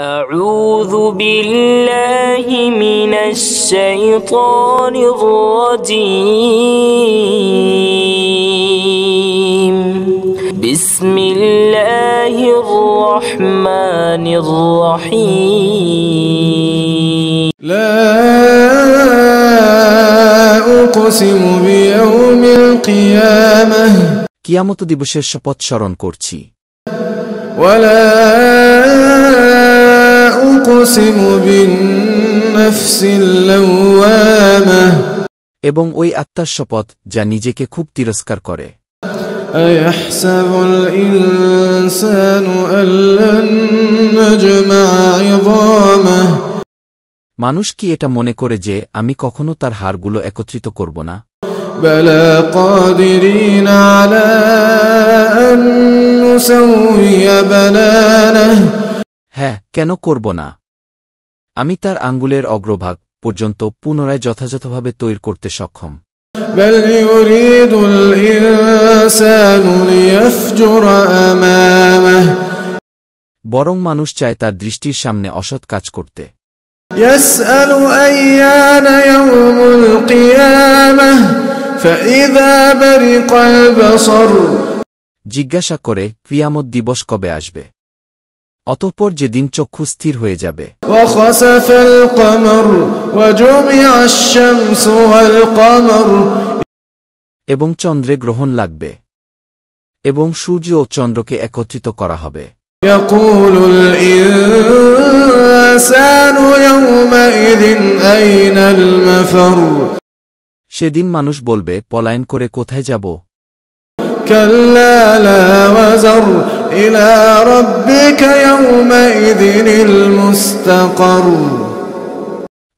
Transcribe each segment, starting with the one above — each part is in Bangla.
أعوذ بالله من الشيطان الرجيم بسم الله الرحمن الرحيم لا أقسم بيوم القيامة কিয়ামত দিবসের শপথ স্মরণ করছি। ولا أقسم بالنفس اللوامة এবং ওই আত্মার শপথ যা নিজেকে খুব তিরস্কার করে। أيحسب الإنسان أن لن نجمع عظامه মানুষ কি এটা মনে করে যে আমি কখনো তার হাড়গুলো একত্রিত করব না? بلى قادرين على أن نسوي بنانه হ্যাঁ, কেন করব না? আমি তার আঙ্গুলের অগ্রভাগ পর্যন্ত পুনরায় যথাযথভাবে তৈরি করতে সক্ষম। بل يريد الإنسان ليفجر أمامه বরং মানুষ চায় তার দৃষ্টির সামনে অসৎ কাজ করতে। يسأل أيان يوم القيامة فإذا برق البصر জিজ্ঞাসা করে কিয়ামত দিবস কবে আসবে, অতঃপর যেদিন চক্ষু স্থির হয়ে যাবে। وخسف القمر وجمع الشمس والقمر এবং চন্দ্রে গ্রহণ লাগবে এবং সূর্য ও চন্দ্রকে একত্রিত করা হবে। يقول الإنسان يومئذ أين المفر সেদিন মানুষ বলবে, পলায়ন করে কোথায় যাব? كلا لا وزر إلى ربك يومئذ المستقر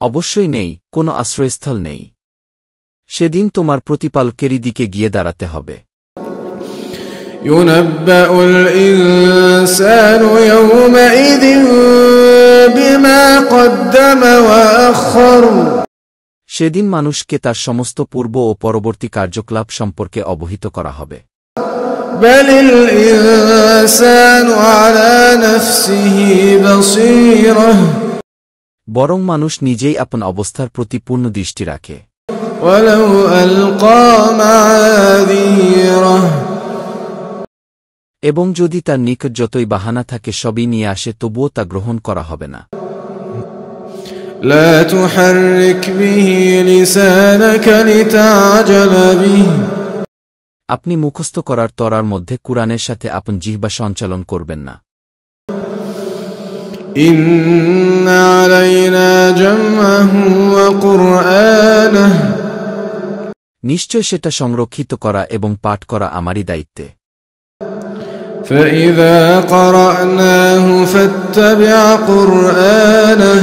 অবশ্যই নেই, কোনো আশ্রয়স্থল নেই। সেদিন তোমার প্রতিপালকেরই দিকে গিয়ে দাঁড়াতে হবে। ينبأ الإنسان يومئذ بما قدم وأخر সেদিন মানুষকে তার সমস্ত পূর্ব ও পরবর্তী কার্যকলাপ সম্পর্কে অবহিত করা হবে। بل الإنسان على نفسه بصيرة বরং মানুষ নিজেই আপন অবস্থার প্রতি পূর্ণ দৃষ্টি রাখে। ولو ألقى معاذيره এবং যদি তার নিকট যতই বাহানা থাকে সবই নিয়ে আসে তবুও তা গ্রহণ করা হবে না। لا تحرك به لسانك لتعجل به আপনি মুখস্থ করার তরার মধ্যে কুরআনের সাথে আপন জিহ্বা সঞ্চালন করবেন না। إن علينا جمعه وقرآنه নিশ্চয় সেটা সংরক্ষিত করা এবং পাঠ করা আমারই দায়িত্বে। فإذا قرأناه فاتبع قرآنه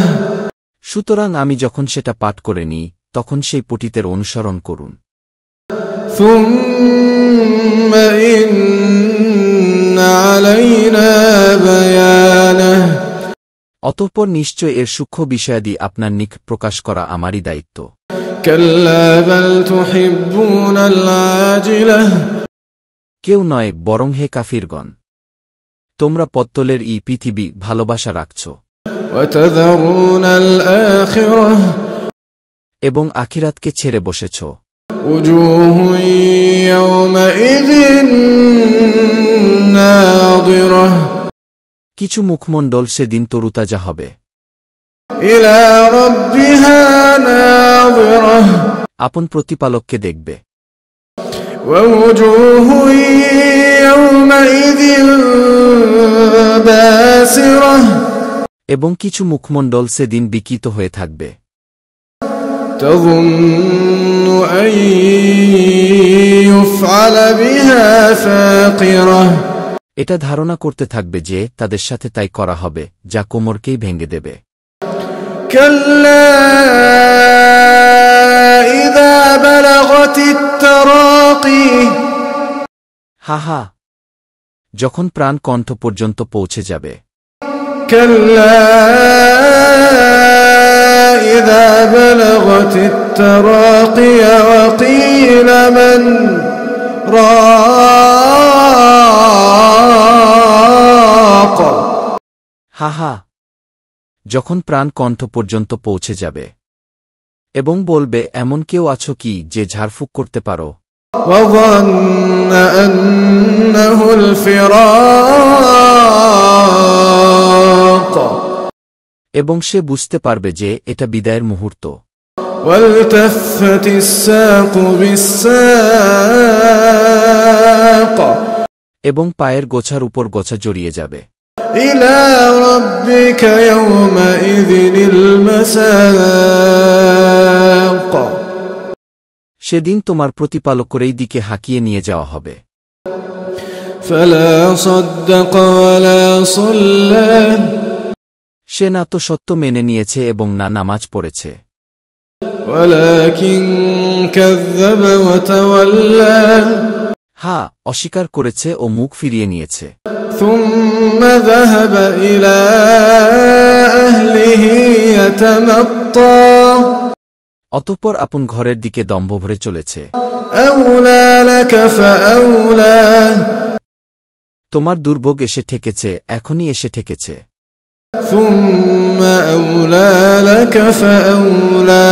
সুতরাং আমি যখন সেটা পাঠ করে নিই তখন সেই পঠিতের অনুসরণ করুন। ثم إن علينا بيانه অতঃপর নিশ্চয় এর সূক্ষ্ম বিষয়াদি আপনার নিকট প্রকাশ করা আমারই দায়িত্ব। كلا بل تحبون العاجلة কেউ নয়, বরং হে কাফিরগণ, তোমরা পত্তলের পৃথিবী ভালোবাসা রাখছ وتذرون الآخرة এবং আখিরাতকে ছেড়ে বসেছ। وجوه يومئذ ناظرة কিছু মুখমণ্ডল সেদিন তরুতাজা হবে। إلى ربها ناظرة আপন প্রতিপালককে দেখবে। ووجوه يومئذ باسرة এবং কিছু মুখমণ্ডল সেদিন বিকৃত হয়ে থাকবে। تظن أن يفعل بها فاقرة এটা ধারণা করতে থাকবে যে তাদের সাথে তাই করা হবে যা কোমরকেই ভেঙে দেবে। كلا إذا بلغت التراقي হা যখন প্রাণ কণ্ঠ পর্যন্ত পৌঁছে যাবে। كلا إذا بلغت التراقي وقيل من راق হা যখন প্রাণ কণ্ঠ পর্যন্ত পৌঁছে যাবে এবং বলবে, এমন কেউ আছো কি যে ঝাড়ফুঁক করতে পারো? وظن أنه الفراق এবং সে বুঝতে পারবে যে এটা বিদায়ের মুহূর্ত। والتفت الساق بالساق এবং পায়ের গোছার উপর গোছা জড়িয়ে যাবে। إلى ربك يومئذ المساق সেদিন তোমার প্রতিপালকের দিকে হাঁকিয়ে নিয়ে যাওয়া হবে। فلا صدق ولا صلى সে না তো সত্য মেনে নিয়েছে এবং না নামাজ পড়েছে, ولكن كذب وتولى হ্যাঁ, অস্বীকার করেছে ও মুখ ফিরিয়ে নিয়েছে। ثم ذهب إلى أهله يتمطى অতঃপর আপন ঘরের দিকে দম্ভ ভরে চলেছে। أولى لك فأولى তোমার দুর্ভোগ এসে ঠেকেছে, এখনই এসে ঠেকেছে। ثم أولى لك فأولى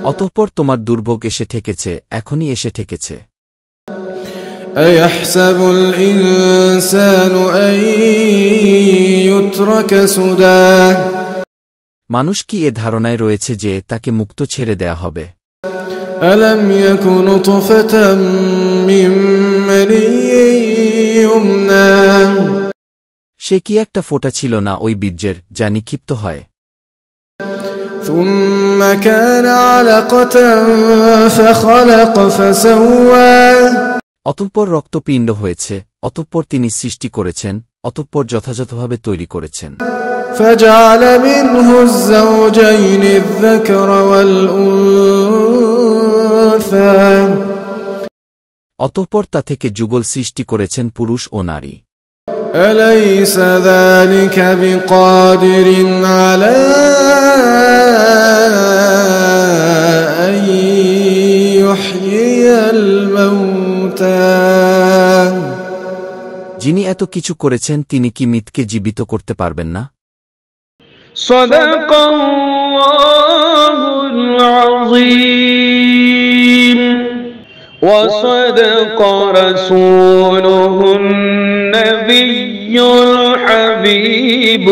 অতঃপর তোমার দুর্ভোগ এসে ঠেকেছে, এখনই এসে ঠেকেছে। أيحسب الإنسان أن يترك سدى মানুষ কি এ ধারণায় রয়েছে যে তাকে মুক্ত ছেড়ে দেয়া হবে? ألم يك نطفة من مني يمنى সে কি একটা ফোঁটা ছিল না ওই বীর্যের, যা নিক্ষিপ্ত হয়? ثم كان علقة فخلق فسوى অতঃপর রক্তপিণ্ড হয়েছে, অতঃপর তিনি সৃষ্টি করেছেন, অতঃপর যথাযথভাবে তৈরি করেছেন। فجعل منه الزوجين الذكر والأنثى অতঃপর তা থেকে যুগল সৃষ্টি করেছেন পুরুষ ও নারী। أليس ذلك بقادر على أن يحيي الموتى যিনি এত কিছু করেছেন তিনি কি মৃতকে জীবিত করতে পারবেন না? صدق الله العظيم وصدق رسوله النبي الحبيب